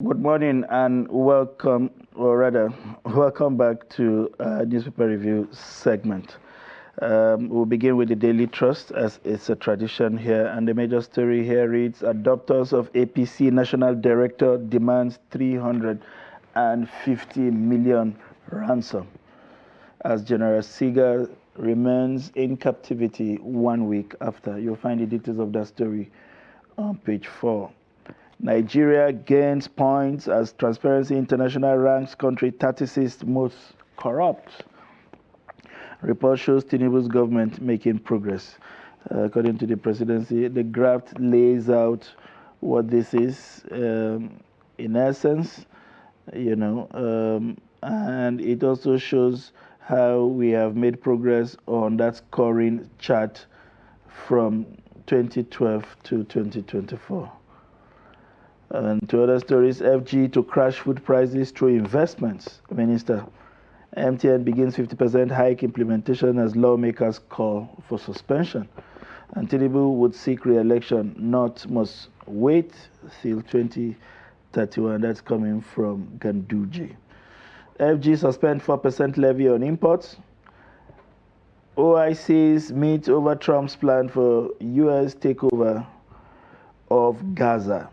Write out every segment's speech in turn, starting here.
Good morning and welcome, or rather, welcome back to newspaper review segment. We'll begin with the Daily Trust as it's a tradition here, and the major story here reads: Abductors of APC National Director demands 350 million ransom as General Seeger remains in captivity 1 week after. You'll find the details of that story on page 4. Nigeria gains points as Transparency International ranks country 36th most corrupt. Report shows Tinubu's government making progress. According to the presidency, the graph lays out what this is in essence, and it also shows how we have made progress on that scoring chart from 2012 to 2024. And to other stories, FG to crash food prices through investments. Minister, MTN begins 50% hike implementation as lawmakers call for suspension. And Tinubu would seek re-election, not must wait till 2031. That's coming from Ganduje. FG suspend 4% levy on imports. OICs meet over Trump's plan for U.S. takeover of Gaza.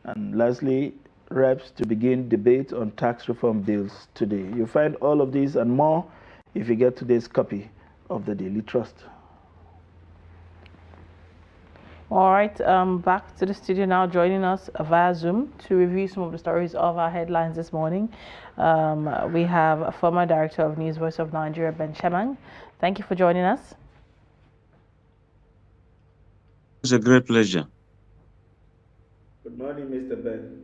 And lastly, reps to begin debate on tax reform bills today. You'll find all of these and more if you get today's copy of the Daily Trust. All right, back to the studio now, joining us via Zoom to review some of the stories of our headlines this morning. We have a former director of News Voice of Nigeria, Ben Shemang. Thank you for joining us. It's a great pleasure. Good morning, Mr. Ben.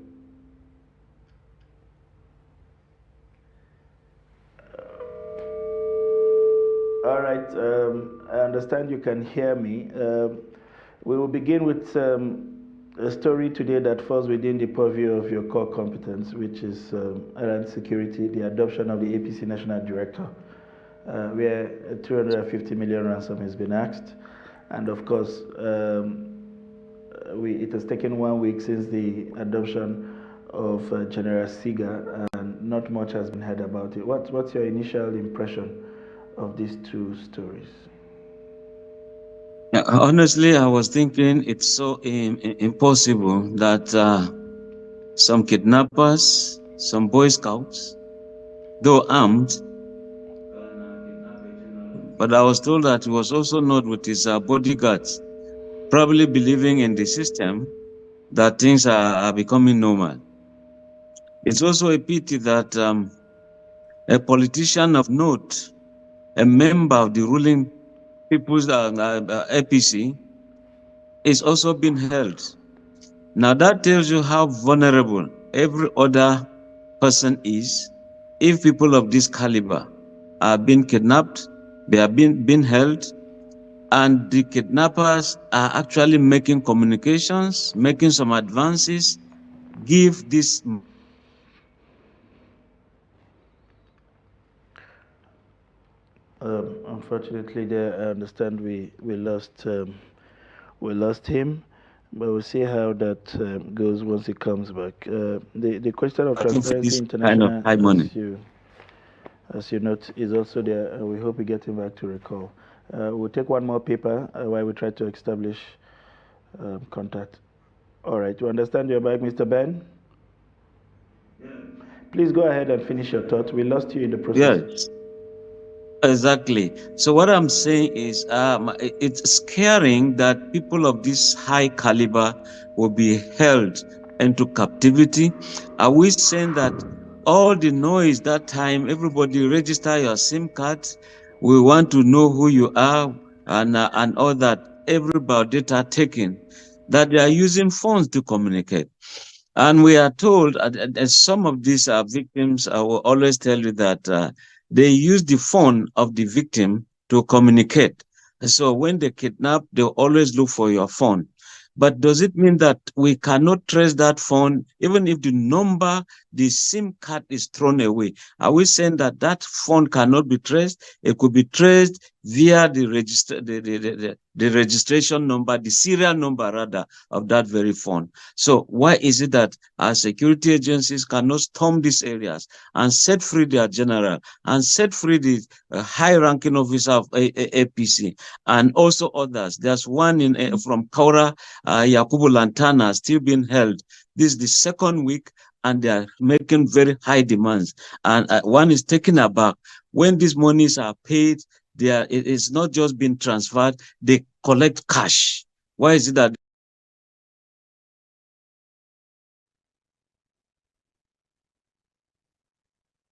All right, I understand you can hear me. We will begin with a story today that falls within the purview of your core competence, which is around security, the adoption of the APC National Director, where 250 million ransom has been asked. And of course, it has taken 1 week since the adoption of General Seeger, and not much has been heard about it. What's your initial impression of these two stories? Honestly, I was thinking it's so impossible that some kidnappers, some Boy Scouts, though armed, but I was told that he was also not with his bodyguards, probably believing in the system that things are becoming normal. It's also a pity that a politician of note, a member of the ruling People's APC, is also being held. Now that tells you how vulnerable every other person is. If people of this caliber are being kidnapped, they are being held, and the kidnappers are actually making communications, making some advances, give this. Unfortunately, there I understand we lost him, but we'll see how that goes once he comes back. The question of Transparency International, kind of high money. As you note, is also there. We hope we get him back to recall. We'll take one more paper while we try to establish contact. All right, you understand you're back, Mr. Ben? Yeah. Please go ahead and finish your thought. We lost you in the process. Yes. Exactly. So what I'm saying is, it's scaring that people of this high caliber will be held into captivity. Are we saying that all the noise that time, everybody register your SIM card, we want to know who you are, and all that, everybody data taken, that they are using phones to communicate. And we are told, some of these victims, I will always tell you that they use the phone of the victim to communicate. So when they kidnap, they always look for your phone. But does it mean that we cannot trace that phone, even if the SIM card is thrown away? Are we saying that that phone cannot be traced? It could be traced via the registration number, the serial number rather, of that very phone. So why is it that our security agencies cannot storm these areas and set free their general and set free the high-ranking officer of APC and also others? There's one from Kaura, Yakubu Lantana, still being held. This is the second week, and they are making very high demands. And one is taken aback when these monies are paid. It is not just being transferred; they collect cash. Why is it that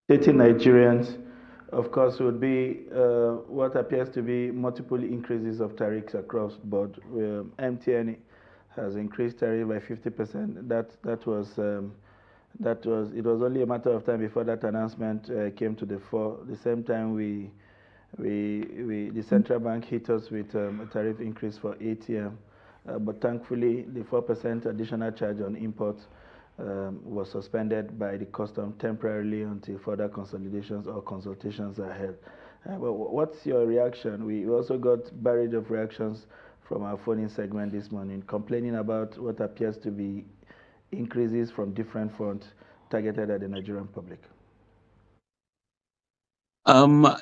30 Nigerians, of course, would be what appears to be multiple increases of tariffs across board. MTN has increased tariff by 50%. It was only a matter of time before that announcement came to the fore. The same time the central bank hit us with a tariff increase for ATM, but thankfully the 4% additional charge on imports was suspended by the custom temporarily until further consolidations or consultations are held. But what's your reaction? We also got barrage of reactions from our phone-in segment this morning, complaining about what appears to be increases from different fronts targeted at the Nigerian public.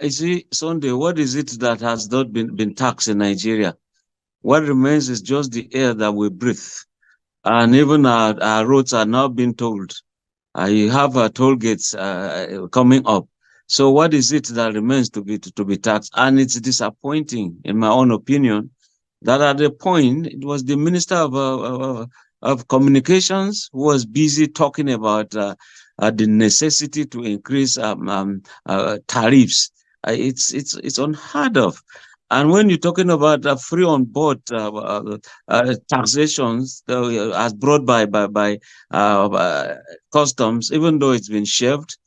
you see, Sunday, what is it that has not been taxed in Nigeria? What remains is just the air that we breathe. And even our roads are now being tolled. You have toll gates coming up. So what is it that remains to be taxed? And it's disappointing, in my own opinion, that at the point it was the Minister of Communications who was busy talking about the necessity to increase tariffs. It's unheard of. And when you're talking about free on board taxations as brought by customs, even though it's been shelved,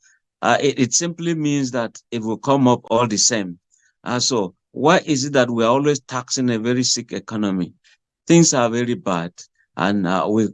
it simply means that it will come up all the same. So why is it that we're always taxing a very sick economy? Things are very bad, and we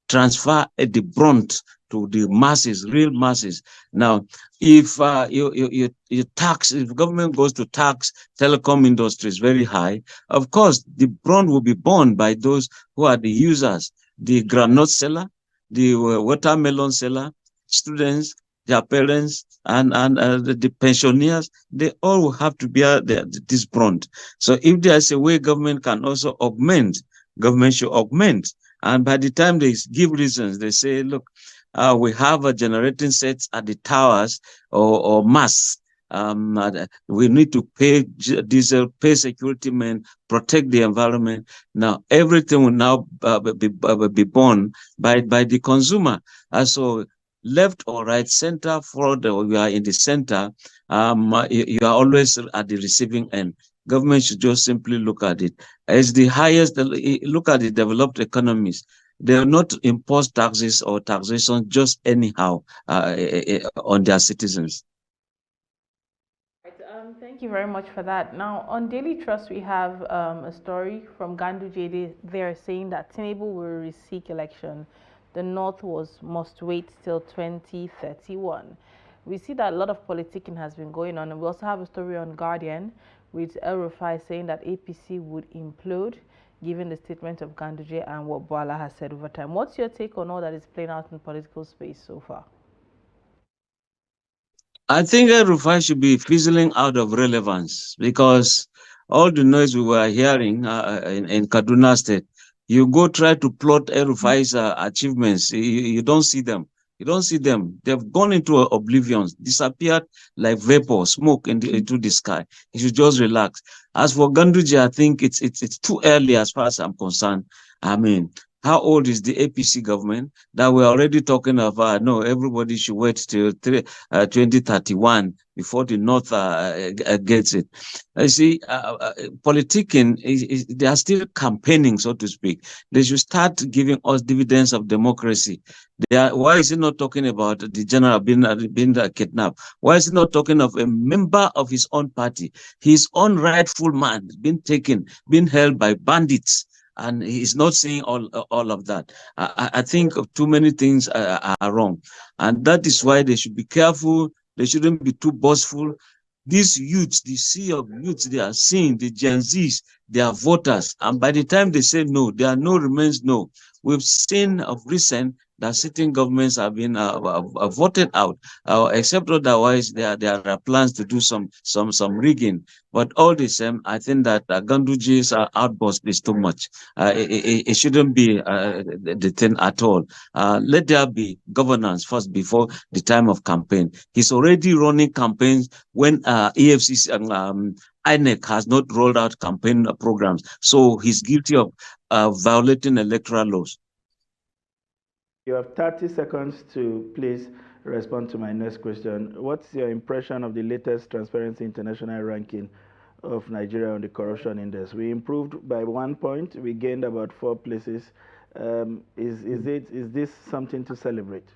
transfer the brunt to the masses, real masses. Now, if you tax, if government goes to tax telecom industries very high, of course, the brunt will be borne by those who are the users, the groundnut seller, the watermelon seller, students, their parents, and the pensioners. They all will have to bear this brunt. So if there's a way government can also augment, government should augment. And by the time they give reasons, they say, look, we have a generating sets at the towers or masts. We need to pay diesel, pay security men, protect the environment. Now, everything will now be borne by the consumer. So left or right, center, forward, you are in the center, you are always at the receiving end. Government should just simply look at it. As the highest, look at the developed economies. They will not impose taxes or taxation just anyhow on their citizens. Thank you very much for that. Now, on Daily Trust, we have a story from Ganduje. They are saying that Tinubu will reseek election. The North must wait till 2031. We see that a lot of politicking has been going on, and we also have a story on Guardian with El Rufai saying that APC would implode, given the statement of Ganduje and what Boala has said over time. What's your take on all that is playing out in political space so far? I think El Rufai should be fizzling out of relevance, because all the noise we were hearing in Kaduna State, you go try to plot El Rufai's achievements, you don't see them. You don't see them. They've gone into oblivion, disappeared like vapor, smoke into the sky. You should just relax. As for Ganduje, I think it's too early as far as I'm concerned. I mean, how old is the APC government that we're already talking of? No, everybody should wait till 2031 before the North gets it. You see, politicking, they are still campaigning, so to speak. They should start giving us dividends of democracy. Why is he not talking about the general being kidnapped? Why is he not talking of a member of his own party, his own rightful man being taken, being held by bandits? and he's not saying all of that. I think too many things are wrong, and that is why they should be careful. They shouldn't be too boastful. These youths, the sea of youths, they are seeing the Gen Zs, they are voters, and by the time they say no, their no remains no. We've seen of recent that sitting governments have been voted out, except otherwise there are plans to do some rigging. But all the same, I think that Ganduji's outburst is too much. It shouldn't be the thing at all. Let there be governance first before the time of campaign. He's already running campaigns when EFCC INEC has not rolled out campaign programs. So he's guilty of violating electoral laws. You have 30 seconds to please respond to my next question. What's your impression of the latest Transparency International ranking of Nigeria on the corruption index? We improved by 1 point. We gained about 4 places. Is this something to celebrate?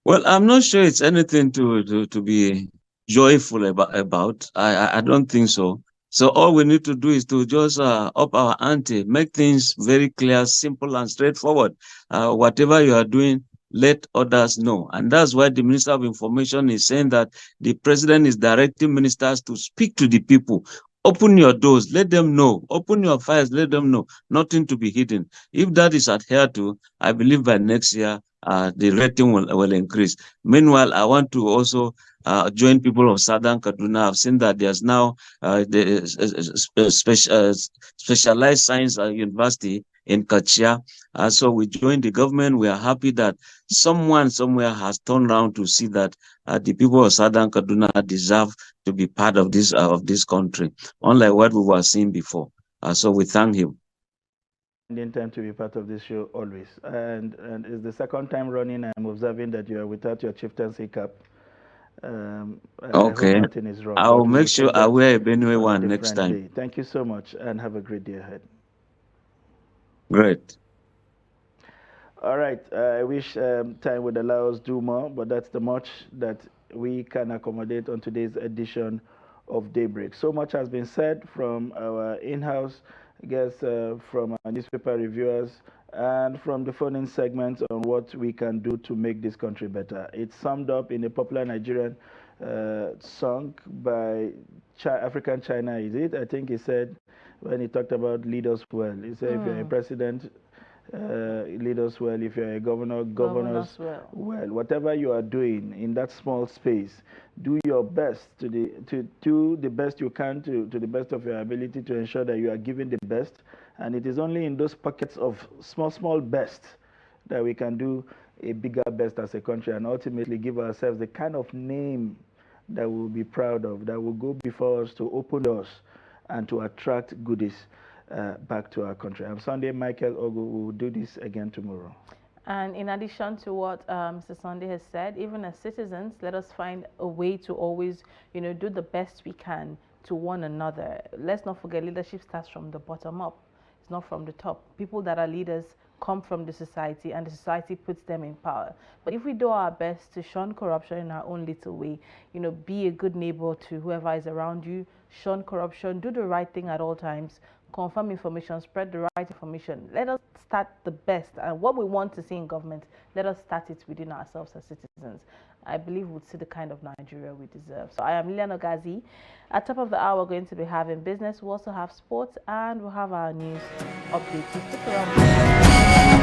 Well, I'm not sure it's anything to be joyful about. I don't think so. So all we need to do is to just up our ante, make things very clear, simple, and straightforward. Whatever you are doing, let others know. And that's why the Minister of Information is saying that the president is directing ministers to speak to the people. Open your doors, let them know. Open your files, let them know. Nothing to be hidden. If that is adhered to, I believe by next year, the rating will increase. Meanwhile, I want to also join people of Southern Kaduna. I've seen that there's now the specialized science university in Kachia. So we joined the government. We are happy that someone somewhere has turned around to see that the people of Southern Kaduna deserve to be part of this country, unlike what we were seeing before. So we thank him. In time to be part of this show always, and it's the second time running I'm observing that you are without your chieftaincy cap. Okay, I hope nothing is wrong. I'll make sure I wear a Benue one next time. Day. Thank you so much and have a great day ahead. Great. All right. I wish time would allow us to do more, but that's the much that we can accommodate on today's edition of Daybreak. So much has been said from our in-house guests, from our newspaper reviewers, and from the phone-in segments on what we can do to make this country better. It's summed up in a popular Nigerian song by African China, is it? I think he said, when he talked about lead us well, he said, if you're a president, lead us well. If you're a governor, governors well. Whatever you are doing in that small space, do your best to do the best you can to the best of your ability to ensure that you are giving the best. And it is only in those pockets of small best that we can do a bigger best as a country and ultimately give ourselves the kind of name that we'll be proud of, that will go before us to open doors and to attract goodies back to our country. I'm Sunday Michael Ogu. We will do this again tomorrow. And in addition to what Mr. Sunday has said, even as citizens, let us find a way to always, do the best we can to one another. Let's not forget, leadership starts from the bottom up. It's not from the top. People that are leaders come from the society, and the society puts them in power. But if we do our best to shun corruption in our own little way, be a good neighbor to whoever is around you, shun corruption, do the right thing at all times, confirm information, spread the right information. Let us start the best, and what we want to see in government, let us start it within ourselves as citizens. I believe we'll see the kind of Nigeria we deserve. So I am Lilian Ogazi. At top of the hour, we're going to be having business. We'll also have sports, and we'll have our news updates. So stick around.